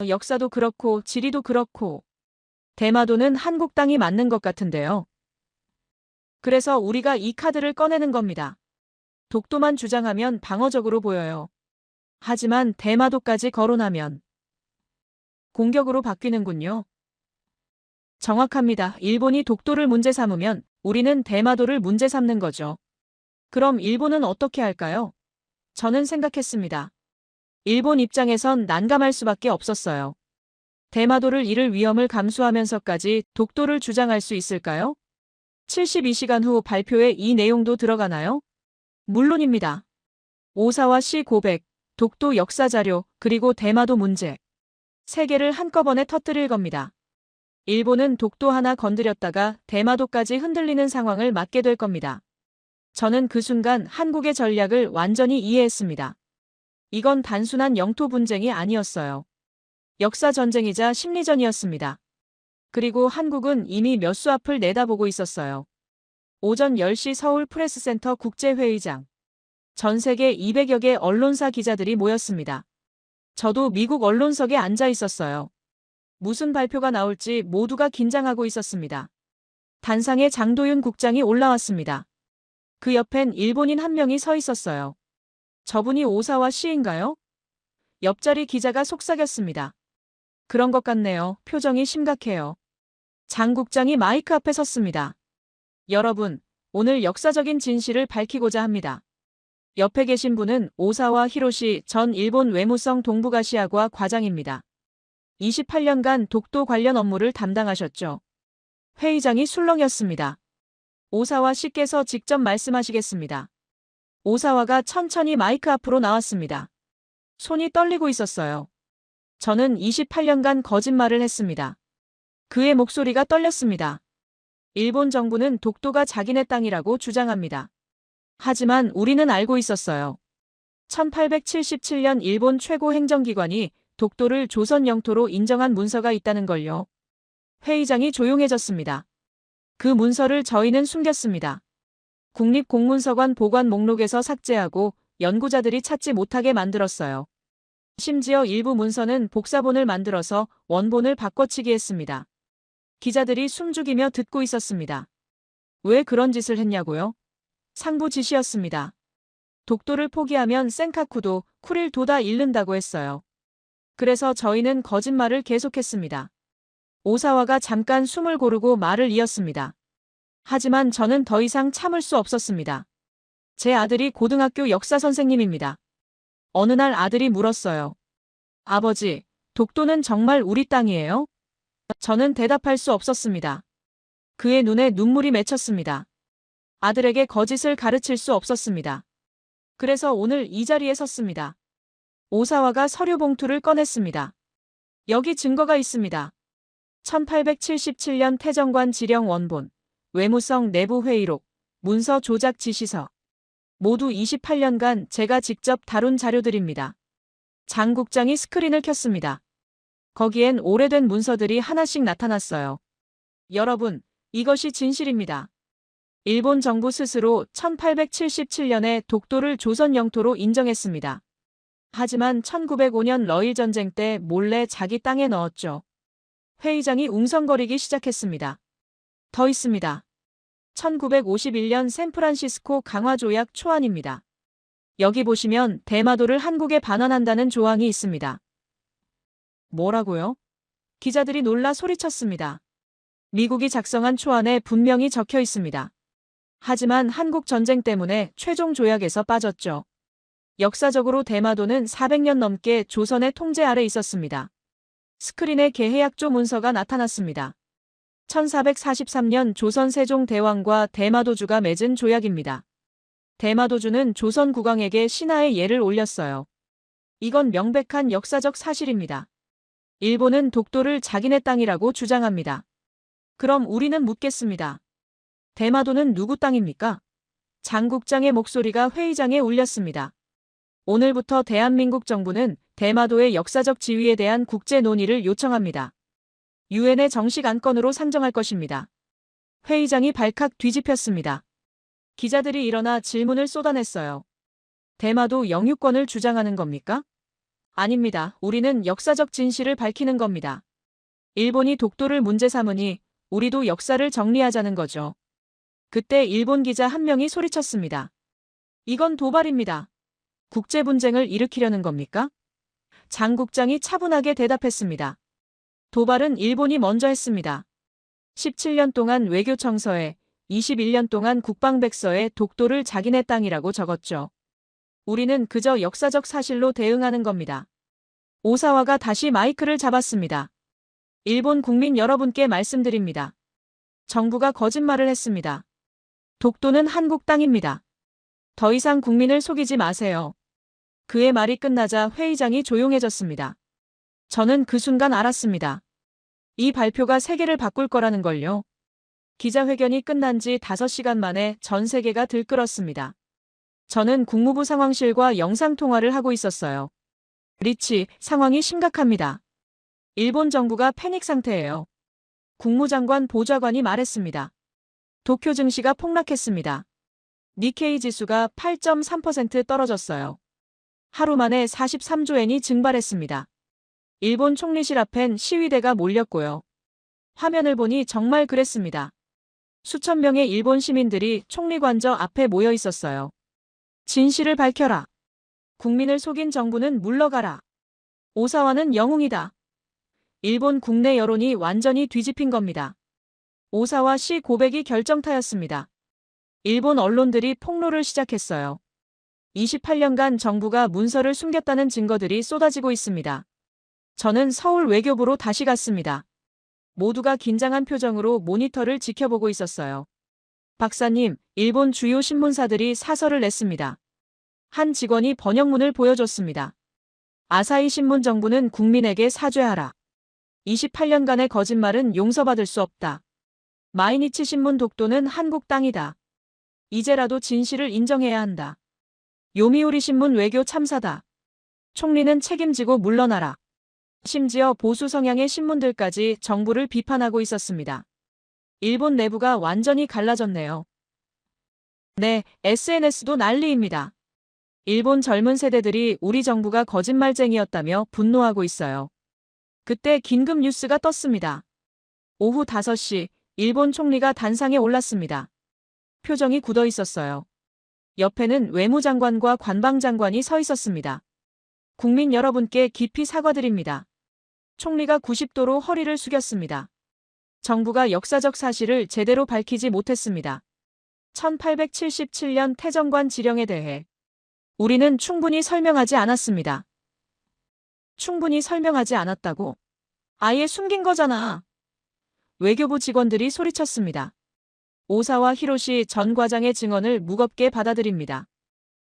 역사도 그렇고 지리도 그렇고 대마도는 한국 땅이 맞는 것 같은데요. 그래서 우리가 이 카드를 꺼내는 겁니다. 독도만 주장하면 방어적으로 보여요. 하지만 대마도까지 거론하면 공격으로 바뀌는군요. 정확합니다. 일본이 독도를 문제 삼으면 우리는 대마도를 문제 삼는 거죠. 그럼 일본은 어떻게 할까요? 저는 생각했습니다. 일본 입장에선 난감할 수밖에 없었어요. 대마도를 잃을 위험을 감수하면서까지 독도를 주장할 수 있을까요? 72시간 후 발표에 이 내용도 들어가나요? 물론입니다. 오사와 시 고백, 독도 역사 자료, 그리고 대마도 문제. 세 개를 한꺼번에 터뜨릴 겁니다. 일본은 독도 하나 건드렸다가 대마도까지 흔들리는 상황을 맞게 될 겁니다. 저는 그 순간 한국의 전략을 완전히 이해했습니다. 이건 단순한 영토 분쟁이 아니었어요. 역사 전쟁이자 심리전이었습니다. 그리고 한국은 이미 몇 수 앞을 내다보고 있었어요. 오전 10시 서울 프레스센터 국제회의장. 전 세계 200여 개 언론사 기자들이 모였습니다. 저도 미국 언론석에 앉아 있었어요. 무슨 발표가 나올지 모두가 긴장하고 있었습니다. 단상에 장도윤 국장이 올라왔습니다. 그 옆엔 일본인 한 명이 서 있었어요. 저분이 오사와 씨인가요? 옆자리 기자가 속삭였습니다. 그런 것 같네요. 표정이 심각해요. 장 국장이 마이크 앞에 섰습니다. 여러분, 오늘 역사적인 진실을 밝히고자 합니다. 옆에 계신 분은 오사와 히로시 전 일본 외무성 동북아시아과 과장입니다. 28년간 독도 관련 업무를 담당하셨죠. 회의장이 술렁였습니다. 오사와 씨께서 직접 말씀하시겠습니다. 오사와가 천천히 마이크 앞으로 나왔습니다. 손이 떨리고 있었어요. 저는 28년간 거짓말을 했습니다. 그의 목소리가 떨렸습니다. 일본 정부는 독도가 자기네 땅이라고 주장합니다. 하지만 우리는 알고 있었어요. 1877년 일본 최고 행정기관이 독도를 조선 영토로 인정한 문서가 있다는 걸요. 회의장이 조용해졌습니다. 그 문서를 저희는 숨겼습니다. 국립공문서관 보관 목록에서 삭제하고 연구자들이 찾지 못하게 만들었어요. 심지어 일부 문서는 복사본을 만들어서 원본을 바꿔치기 했습니다. 기자들이 숨죽이며 듣고 있었습니다. 왜 그런 짓을 했냐고요? 상부 지시였습니다. 독도를 포기하면 센카쿠도 쿠릴도 다 잃는다고 했어요. 그래서 저희는 거짓말을 계속했습니다. 오사와가 잠깐 숨을 고르고 말을 이었습니다. 하지만 저는 더 이상 참을 수 없었습니다. 제 아들이 고등학교 역사 선생님입니다. 어느 날 아들이 물었어요. 아버지, 독도는 정말 우리 땅이에요? 저는 대답할 수 없었습니다. 그의 눈에 눈물이 맺혔습니다. 아들에게 거짓을 가르칠 수 없었습니다. 그래서 오늘 이 자리에 섰습니다. 오사와가 서류 봉투를 꺼냈습니다. 여기 증거가 있습니다. 1877년 태정관 지령 원본, 외무성 내부 회의록, 문서 조작 지시서. 모두 28년간 제가 직접 다룬 자료들입니다. 장 국장이 스크린을 켰습니다. 거기엔 오래된 문서들이 하나씩 나타났어요. 여러분, 이것이 진실입니다. 일본 정부 스스로 1877년에 독도를 조선 영토로 인정했습니다. 하지만 1905년 러일 전쟁 때 몰래 자기 땅에 넣었죠. 회의장이 웅성거리기 시작했습니다. 더 있습니다. 1951년 샌프란시스코 강화조약 초안입니다. 여기 보시면 대마도를 한국에 반환한다는 조항이 있습니다. 뭐라고요? 기자들이 놀라 소리쳤습니다. 미국이 작성한 초안에 분명히 적혀 있습니다. 하지만 한국 전쟁 때문에 최종 조약에서 빠졌죠. 역사적으로 대마도는 400년 넘게 조선의 통제 아래 있었습니다. 스크린에 개해약조 문서가 나타났습니다. 1443년 조선 세종대왕과 대마도주가 맺은 조약입니다. 대마도주는 조선 국왕에게 신하의 예를 올렸어요. 이건 명백한 역사적 사실입니다. 일본은 독도를 자기네 땅이라고 주장합니다. 그럼 우리는 묻겠습니다. 대마도는 누구 땅입니까? 장 국장의 목소리가 회의장에 울렸습니다. 오늘부터 대한민국 정부는 대마도의 역사적 지위에 대한 국제 논의를 요청합니다. 유엔의 정식 안건으로 상정할 것입니다. 회의장이 발칵 뒤집혔습니다. 기자들이 일어나 질문을 쏟아냈어요. 대마도 영유권을 주장하는 겁니까? 아닙니다. 우리는 역사적 진실을 밝히는 겁니다. 일본이 독도를 문제 삼으니 우리도 역사를 정리하자는 거죠. 그때 일본 기자 한 명이 소리쳤습니다. 이건 도발입니다. 국제 분쟁을 일으키려는 겁니까? 장 국장이 차분하게 대답했습니다. 도발은 일본이 먼저 했습니다. 17년 동안 외교청서에 21년 동안 국방백서에 독도를 자기네 땅이라고 적었죠. 우리는 그저 역사적 사실로 대응하는 겁니다. 오사와가 다시 마이크를 잡았습니다. 일본 국민 여러분께 말씀드립니다. 정부가 거짓말을 했습니다. 독도는 한국 땅입니다. 더 이상 국민을 속이지 마세요. 그의 말이 끝나자 회의장이 조용해졌습니다. 저는 그 순간 알았습니다. 이 발표가 세계를 바꿀 거라는 걸요. 기자회견이 끝난 지 5시간 만에 전 세계가 들끓었습니다. 저는 국무부 상황실과 영상통화를 하고 있었어요. 리치, 상황이 심각합니다. 일본 정부가 패닉 상태예요. 국무장관 보좌관이 말했습니다. 도쿄 증시가 폭락했습니다. 니케이 지수가 8.3% 떨어졌어요. 하루 만에 43조 엔이 증발했습니다. 일본 총리실 앞엔 시위대가 몰렸고요. 화면을 보니 정말 그랬습니다. 수천 명의 일본 시민들이 총리 관저 앞에 모여 있었어요. 진실을 밝혀라. 국민을 속인 정부는 물러가라. 오사와는 영웅이다. 일본 국내 여론이 완전히 뒤집힌 겁니다. 오사와 씨 고백이 결정타였습니다. 일본 언론들이 폭로를 시작했어요. 28년간 정부가 문서를 숨겼다는 증거들이 쏟아지고 있습니다. 저는 서울 외교부로 다시 갔습니다. 모두가 긴장한 표정으로 모니터를 지켜보고 있었어요. 박사님, 일본 주요 신문사들이 사설을 냈습니다. 한 직원이 번역문을 보여줬습니다. 아사히 신문 정부는 국민에게 사죄하라. 28년간의 거짓말은 용서받을 수 없다. 마이니치 신문 독도는 한국 땅이다. 이제라도 진실을 인정해야 한다. 요미우리 신문 외교 참사다. 총리는 책임지고 물러나라. 심지어 보수 성향의 신문들까지 정부를 비판하고 있었습니다. 일본 내부가 완전히 갈라졌네요. 네, SNS도 난리입니다. 일본 젊은 세대들이 우리 정부가 거짓말쟁이였다며 분노하고 있어요. 그때 긴급 뉴스가 떴습니다. 오후 5시 일본 총리가 단상에 올랐습니다. 표정이 굳어 있었어요. 옆에는 외무장관과 관방장관이 서 있었습니다. 국민 여러분께 깊이 사과드립니다. 총리가 90도로 허리를 숙였습니다. 정부가 역사적 사실을 제대로 밝히지 못했습니다. 1877년 태정관 지령에 대해 우리는 충분히 설명하지 않았습니다. 충분히 설명하지 않았다고? 아예 숨긴 거잖아. 외교부 직원들이 소리쳤습니다. 오사와 히로시 전 과장의 증언을 무겁게 받아들입니다.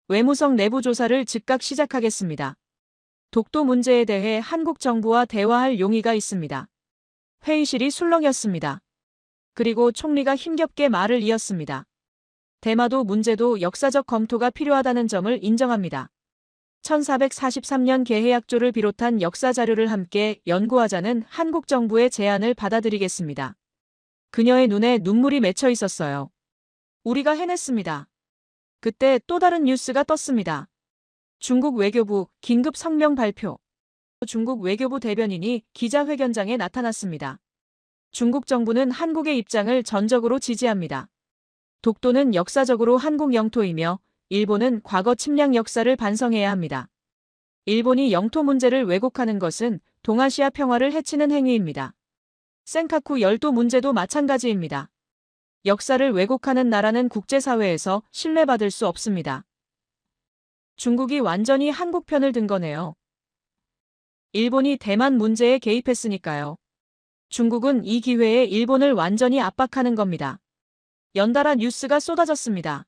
외무성 내부 조사를 즉각 시작하겠습니다. 독도 문제에 대해 한국 정부와 대화할 용의가 있습니다. 회의실이 술렁였습니다. 그리고 총리가 힘겹게 말을 이었습니다. 대마도 문제도 역사적 검토가 필요하다는 점을 인정합니다. 1443년 개해약조를 비롯한 역사 자료를 함께 연구하자는 한국 정부의 제안을 받아들이겠습니다. 그녀의 눈에 눈물이 맺혀 있었어요. 우리가 해냈습니다. 그때 또 다른 뉴스가 떴습니다. 중국 외교부 긴급 성명 발표. 중국 외교부 대변인이 기자회견장에 나타났습니다. 중국 정부는 한국의 입장을 전적으로 지지합니다. 독도는 역사적으로 한국 영토이며 일본은 과거 침략 역사를 반성해야 합니다. 일본이 영토 문제를 왜곡하는 것은 동아시아 평화를 해치는 행위입니다. 센카쿠 열도 문제도 마찬가지입니다. 역사를 왜곡하는 나라는 국제사회에서 신뢰받을 수 없습니다. 중국이 완전히 한국 편을 든 거네요. 일본이 대만 문제에 개입했으니까요. 중국은 이 기회에 일본을 완전히 압박하는 겁니다. 연달아 뉴스가 쏟아졌습니다.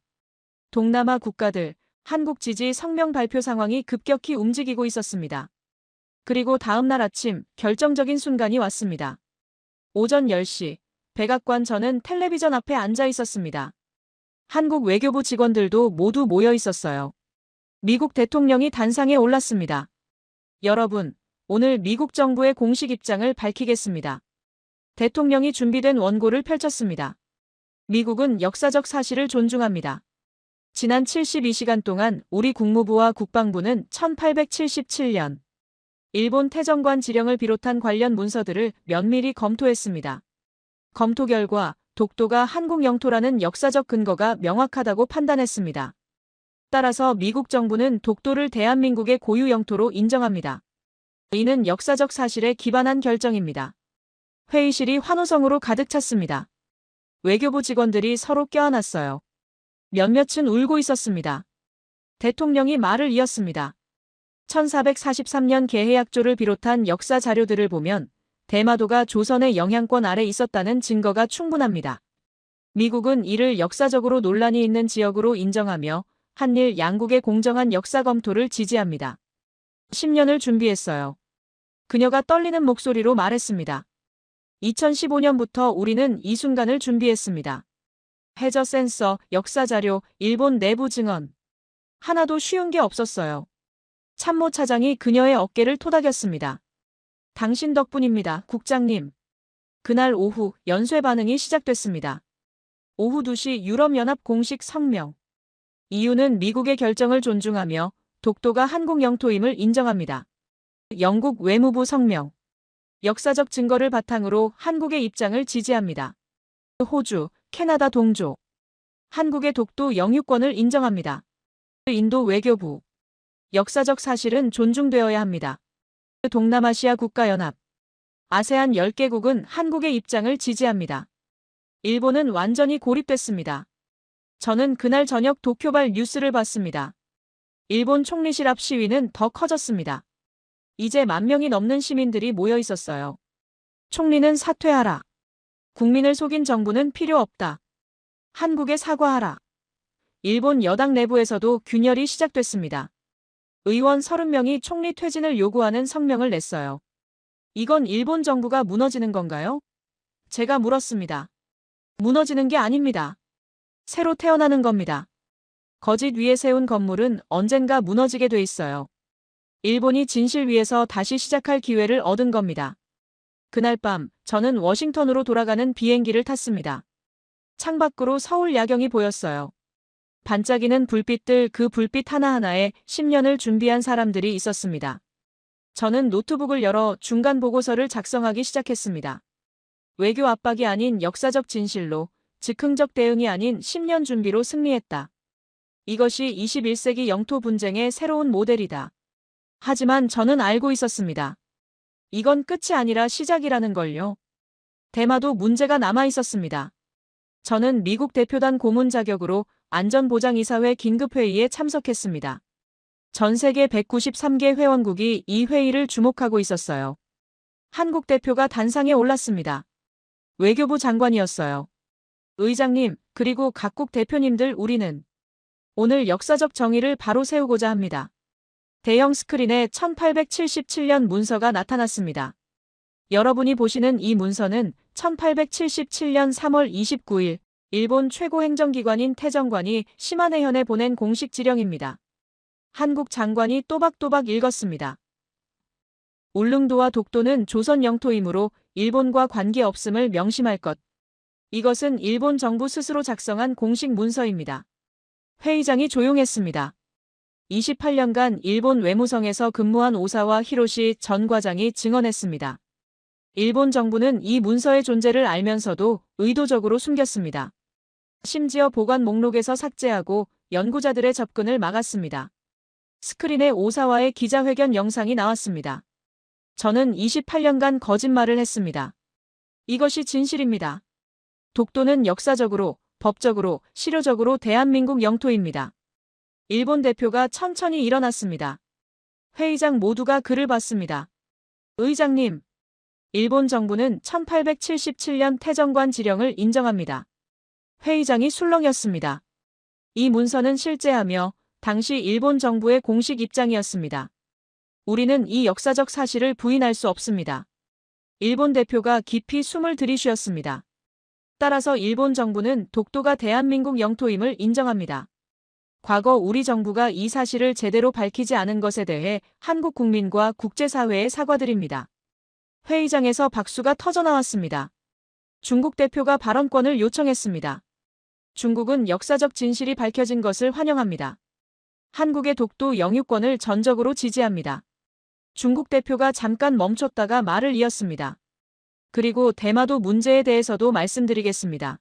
동남아 국가들, 한국 지지 성명 발표 상황이 급격히 움직이고 있었습니다. 그리고 다음 날 아침 결정적인 순간이 왔습니다. 오전 10시, 백악관 저는 텔레비전 앞에 앉아 있었습니다. 한국 외교부 직원들도 모두 모여 있었어요. 미국 대통령이 단상에 올랐습니다. 여러분, 오늘 미국 정부의 공식 입장을 밝히겠습니다. 대통령이 준비된 원고를 펼쳤습니다. 미국은 역사적 사실을 존중합니다. 지난 72시간 동안 우리 국무부와 국방부는 1877년 일본 태정관 지령을 비롯한 관련 문서들을 면밀히 검토했습니다. 검토 결과 독도가 한국 영토라는 역사적 근거가 명확하다고 판단했습니다. 따라서 미국 정부는 독도를 대한민국의 고유 영토로 인정합니다. 이는 역사적 사실에 기반한 결정입니다. 회의실이 환호성으로 가득 찼습니다. 외교부 직원들이 서로 껴안았어요. 몇몇은 울고 있었습니다. 대통령이 말을 이었습니다. 1443년 개해약조를 비롯한 역사 자료들을 보면 대마도가 조선의 영향권 아래 있었다는 증거가 충분합니다. 미국은 이를 역사적으로 논란이 있는 지역으로 인정하며 한일 양국의 공정한 역사 검토를 지지합니다. 10년을 준비했어요. 그녀가 떨리는 목소리로 말했습니다. 2015년부터 우리는 이 순간을 준비했습니다. 해저 센서, 역사 자료, 일본 내부 증언. 하나도 쉬운 게 없었어요. 참모 차장이 그녀의 어깨를 토닥였습니다. 당신 덕분입니다, 국장님. 그날 오후 연쇄 반응이 시작됐습니다. 오후 2시 유럽연합 공식 성명. 이유는 미국의 결정을 존중하며 독도가 한국 영토임을 인정합니다. 영국 외무부 성명. 역사적 증거를 바탕으로 한국의 입장을 지지합니다. 호주, 캐나다 동조. 한국의 독도 영유권을 인정합니다. 인도 외교부. 역사적 사실은 존중되어야 합니다. 동남아시아 국가연합. 아세안 10개국은 한국의 입장을 지지합니다. 일본은 완전히 고립됐습니다. 저는 그날 저녁 도쿄발 뉴스를 봤습니다. 일본 총리실 앞 시위는 더 커졌습니다. 이제 10,000명이 넘는 시민들이 모여 있었어요. 총리는 사퇴하라. 국민을 속인 정부는 필요 없다. 한국에 사과하라. 일본 여당 내부에서도 균열이 시작됐습니다. 의원 30명이 총리 퇴진을 요구하는 성명을 냈어요. 이건 일본 정부가 무너지는 건가요? 제가 물었습니다. 무너지는 게 아닙니다. 새로 태어나는 겁니다. 거짓 위에 세운 건물은 언젠가 무너지게 돼 있어요. 일본이 진실 위에서 다시 시작할 기회를 얻은 겁니다. 그날 밤 저는 워싱턴으로 돌아가는 비행기를 탔습니다. 창밖으로 서울 야경이 보였어요. 반짝이는 불빛들, 그 불빛 하나하나에 10년을 준비한 사람들이 있었습니다. 저는 노트북을 열어 중간 보고서를 작성하기 시작했습니다. 외교 압박이 아닌 역사적 진실로, 즉흥적 대응이 아닌 10년 준비로 승리했다. 이것이 21세기 영토 분쟁의 새로운 모델이다. 하지만 저는 알고 있었습니다. 이건 끝이 아니라 시작이라는 걸요. 대마도 문제가 남아 있었습니다. 저는 미국 대표단 고문 자격으로 안전보장이사회 긴급회의에 참석했습니다. 전 세계 193개 회원국이 이 회의를 주목하고 있었어요. 한국 대표가 단상에 올랐습니다. 외교부 장관이었어요. 의장님, 그리고 각국 대표님들, 우리는 오늘 역사적 정의를 바로 세우고자 합니다. 대형 스크린에 1877년 문서가 나타났습니다. 여러분이 보시는 이 문서는 1877년 3월 29일 일본 최고 행정기관인 태정관이 시마네현에 보낸 공식 지령입니다. 한국 장관이 또박또박 읽었습니다. 울릉도와 독도는 조선 영토이므로 일본과 관계없음을 명심할 것. 이것은 일본 정부 스스로 작성한 공식 문서입니다. 회의장이 조용했습니다. 28년간 일본 외무성에서 근무한 오사와 히로시 전 과장이 증언했습니다. 일본 정부는 이 문서의 존재를 알면서도 의도적으로 숨겼습니다. 심지어 보관 목록에서 삭제하고 연구자들의 접근을 막았습니다. 스크린에 오사와의 기자회견 영상이 나왔습니다. 저는 28년간 거짓말을 했습니다. 이것이 진실입니다. 독도는 역사적으로, 법적으로, 실효적으로 대한민국 영토입니다. 일본 대표가 천천히 일어났습니다. 회의장 모두가 그를 봤습니다. 의장님, 일본 정부는 1877년 태정관 지령을 인정합니다. 회의장이 술렁였습니다. 이 문서는 실제하며 당시 일본 정부의 공식 입장이었습니다. 우리는 이 역사적 사실을 부인할 수 없습니다. 일본 대표가 깊이 숨을 들이쉬었습니다. 따라서 일본 정부는 독도가 대한민국 영토임을 인정합니다. 과거 우리 정부가 이 사실을 제대로 밝히지 않은 것에 대해 한국 국민과 국제사회에 사과드립니다. 회의장에서 박수가 터져나왔습니다. 중국 대표가 발언권을 요청했습니다. 중국은 역사적 진실이 밝혀진 것을 환영합니다. 한국의 독도 영유권을 전적으로 지지합니다. 중국 대표가 잠깐 멈췄다가 말을 이었습니다. 그리고 대마도 문제에 대해서도 말씀드리겠습니다.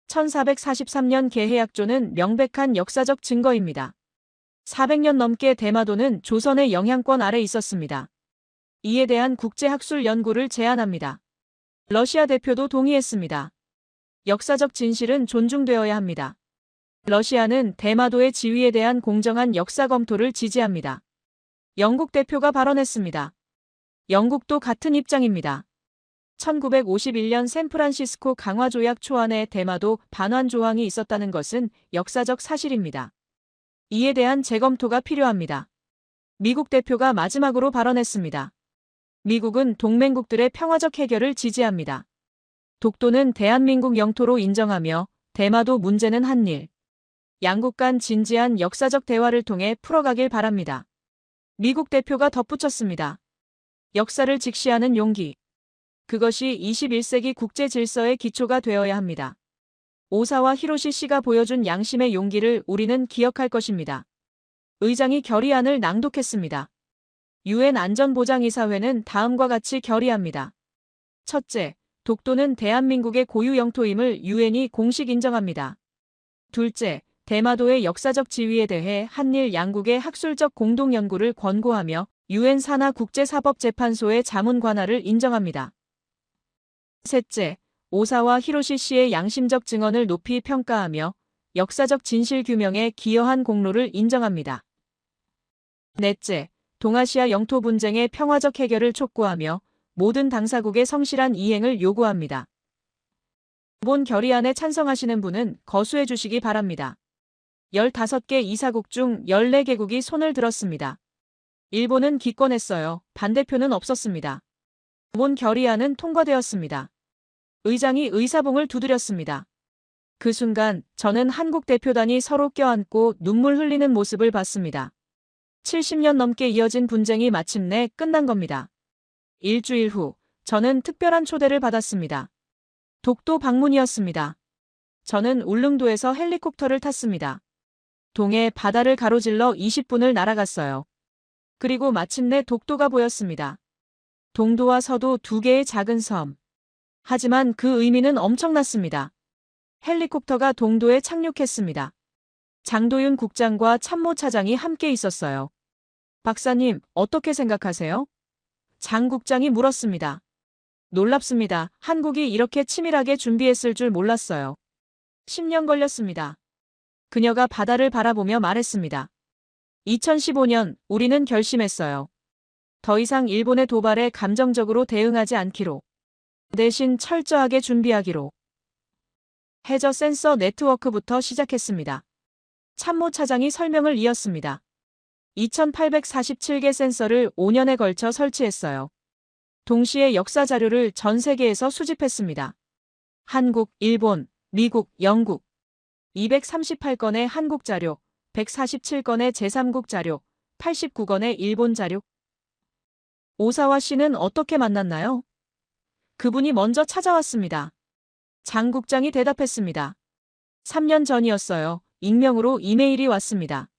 1443년 개해약조는 명백한 역사적 증거입니다. 400년 넘게 대마도는 조선의 영향권 아래 있었습니다. 이에 대한 국제학술 연구를 제안합니다. 러시아 대표도 동의했습니다. 역사적 진실은 존중되어야 합니다. 러시아는 대마도의 지위에 대한 공정한 역사 검토를 지지합니다. 영국 대표가 발언했습니다. 영국도 같은 입장입니다. 1951년 샌프란시스코 강화조약 초안에 대마도 반환 조항이 있었다는 것은 역사적 사실입니다. 이에 대한 재검토가 필요합니다. 미국 대표가 마지막으로 발언했습니다. 미국은 동맹국들의 평화적 해결을 지지합니다. 독도는 대한민국 영토로 인정하며 대마도 문제는 한일, 양국 간 진지한 역사적 대화를 통해 풀어가길 바랍니다. 미국 대표가 덧붙였습니다. 역사를 직시하는 용기. 그것이 21세기 국제 질서의 기초가 되어야 합니다. 오사와 히로시 씨가 보여준 양심의 용기를 우리는 기억할 것입니다. 의장이 결의안을 낭독했습니다. 유엔 안전보장이사회는 다음과 같이 결의합니다. 첫째, 독도는 대한민국의 고유 영토임을 유엔이 공식 인정합니다. 둘째, 대마도의 역사적 지위에 대해 한일 양국의 학술적 공동 연구를 권고하며 유엔 산하 국제사법재판소의 자문 관할을 인정합니다. 셋째, 오사와 히로시 씨의 양심적 증언을 높이 평가하며 역사적 진실 규명에 기여한 공로를 인정합니다. 넷째, 동아시아 영토 분쟁의 평화적 해결을 촉구하며 모든 당사국의 성실한 이행을 요구합니다. 본 결의안에 찬성하시는 분은 거수해 주시기 바랍니다. 15개 이사국 중 14개국이 손을 들었습니다. 일본은 기권했어요. 반대표는 없었습니다. 본 결의안은 통과되었습니다. 의장이 의사봉을 두드렸습니다. 그 순간 저는 한국 대표단이 서로 껴안고 눈물 흘리는 모습을 봤습니다. 70년 넘게 이어진 분쟁이 마침내 끝난 겁니다. 일주일 후 저는 특별한 초대를 받았습니다. 독도 방문이었습니다. 저는 울릉도에서 헬리콥터를 탔습니다. 동해 바다를 가로질러 20분을 날아갔어요. 그리고 마침내 독도가 보였습니다. 동도와 서도 두 개의 작은 섬. 하지만 그 의미는 엄청났습니다. 헬리콥터가 동도에 착륙했습니다. 장도윤 국장과 참모차장이 함께 있었어요. 박사님, 어떻게 생각하세요? 장 국장이 물었습니다. 놀랍습니다. 한국이 이렇게 치밀하게 준비했을 줄 몰랐어요. 10년 걸렸습니다. 그녀가 바다를 바라보며 말했습니다. 2015년 우리는 결심했어요. 더 이상 일본의 도발에 감정적으로 대응하지 않기로. 대신 철저하게 준비하기로. 해저 센서 네트워크부터 시작했습니다. 참모차장이 설명을 이었습니다. 2847개 센서를 5년에 걸쳐 설치했어요. 동시에 역사 자료를 전 세계에서 수집했습니다. 한국, 일본, 미국, 영국. 238건의 한국 자료, 147건의 제3국 자료, 89건의 일본 자료. 오사와 씨는 어떻게 만났나요? 그분이 먼저 찾아왔습니다. 장 국장이 대답했습니다. 3년 전이었어요. 익명으로 이메일이 왔습니다.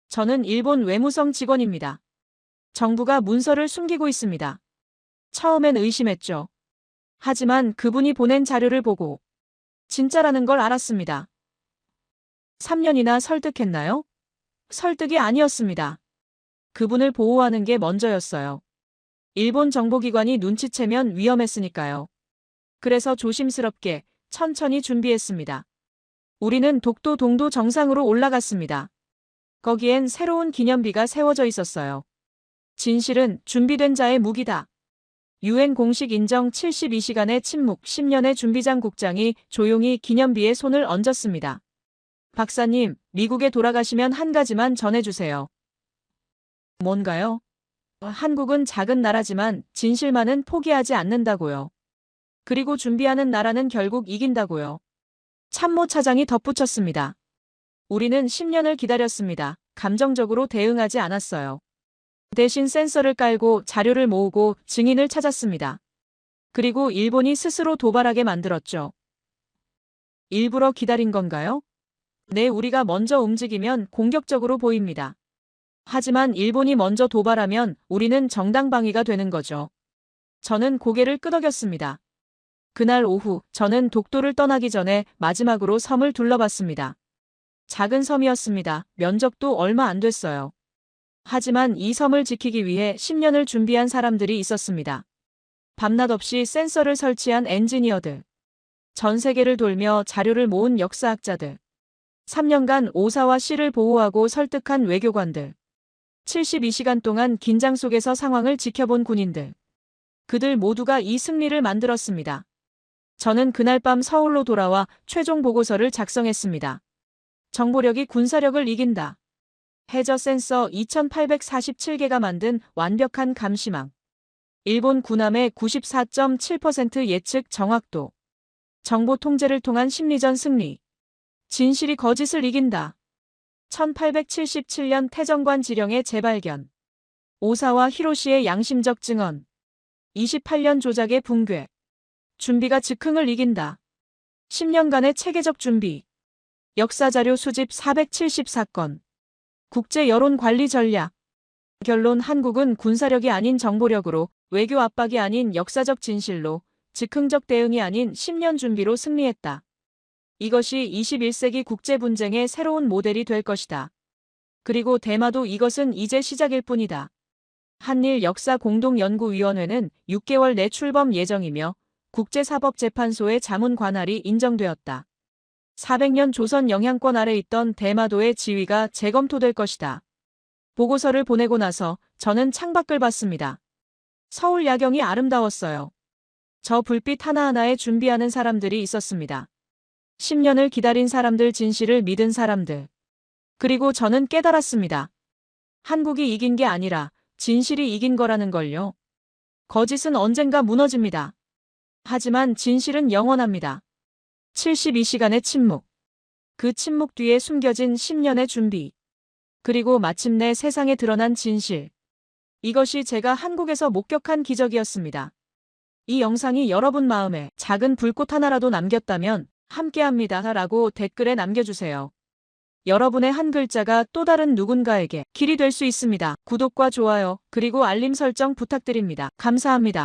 저는 일본 외무성 직원입니다. 정부가 문서를 숨기고 있습니다. 처음엔 의심했죠. 하지만 그분이 보낸 자료를 보고 진짜라는 걸 알았습니다. 3년이나 설득했나요? 설득이 아니었습니다. 그분을 보호하는 게 먼저였어요. 일본 정보기관이 눈치채면 위험했으니까요. 그래서 조심스럽게 천천히 준비했습니다. 우리는 독도 동도 정상으로 올라갔습니다. 거기엔 새로운 기념비가 세워져 있었어요. 진실은 준비된 자의 무기다. 유엔 공식 인정 72시간의 침묵 10년의 준비장 국장이 조용히 기념비에 손을 얹었습니다. 박사님, 미국에 돌아가시면 한 가지만 전해주세요. 뭔가요? 한국은 작은 나라지만 진실만은 포기하지 않는다고요. 그리고 준비하는 나라는 결국 이긴다고요. 참모차장이 덧붙였습니다. 우리는 10년을 기다렸습니다. 감정적으로 대응하지 않았어요. 대신 센서를 깔고 자료를 모으고 증인을 찾았습니다. 그리고 일본이 스스로 도발하게 만들었죠. 일부러 기다린 건가요? 네, 우리가 먼저 움직이면 공격적으로 보입니다. 하지만 일본이 먼저 도발하면 우리는 정당방위가 되는 거죠. 저는 고개를 끄덕였습니다. 그날 오후 저는 독도를 떠나기 전에 마지막으로 섬을 둘러봤습니다. 작은 섬이었습니다. 면적도 얼마 안 됐어요. 하지만 이 섬을 지키기 위해 10년을 준비한 사람들이 있었습니다. 밤낮 없이 센서를 설치한 엔지니어들. 전 세계를 돌며 자료를 모은 역사학자들. 3년간 오사와 씨를 보호하고 설득한 외교관들. 72시간 동안 긴장 속에서 상황을 지켜본 군인들. 그들 모두가 이 승리를 만들었습니다. 저는 그날 밤 서울로 돌아와 최종 보고서를 작성했습니다. 정보력이 군사력을 이긴다. 해저 센서 2847개가 만든 완벽한 감시망. 일본 군함의 94.7% 예측 정확도. 정보 통제를 통한 심리전 승리. 진실이 거짓을 이긴다. 1877년 태정관 지령의 재발견. 오사와 히로시의 양심적 증언. 28년 조작의 붕괴. 준비가 즉흥을 이긴다. 10년간의 체계적 준비. 역사자료 수집 474건. 국제 여론 관리 전략. 결론 한국은 군사력이 아닌 정보력으로, 외교 압박이 아닌 역사적 진실로, 즉흥적 대응이 아닌 10년 준비로 승리했다. 이것이 21세기 국제 분쟁의 새로운 모델이 될 것이다. 그리고 대마도 이것은 이제 시작일 뿐이다. 한일 역사공동연구위원회는 6개월 내 출범 예정이며 국제사법재판소의 자문 관할이 인정되었다. 400년 조선 영향권 아래 있던 대마도의 지위가 재검토될 것이다. 보고서를 보내고 나서 저는 창밖을 봤습니다. 서울 야경이 아름다웠어요. 저 불빛 하나하나에 준비하는 사람들이 있었습니다. 10년을 기다린 사람들, 진실을 믿은 사람들. 그리고 저는 깨달았습니다. 한국이 이긴 게 아니라 진실이 이긴 거라는 걸요. 거짓은 언젠가 무너집니다. 하지만 진실은 영원합니다. 72시간의 침묵. 그 침묵 뒤에 숨겨진 10년의 준비. 그리고 마침내 세상에 드러난 진실. 이것이 제가 한국에서 목격한 기적이었습니다. 이 영상이 여러분 마음에 작은 불꽃 하나라도 남겼다면 함께합니다 라고 댓글에 남겨주세요. 여러분의 한 글자가 또 다른 누군가에게 길이 될 수 있습니다. 구독과 좋아요, 그리고 알림 설정 부탁드립니다. 감사합니다.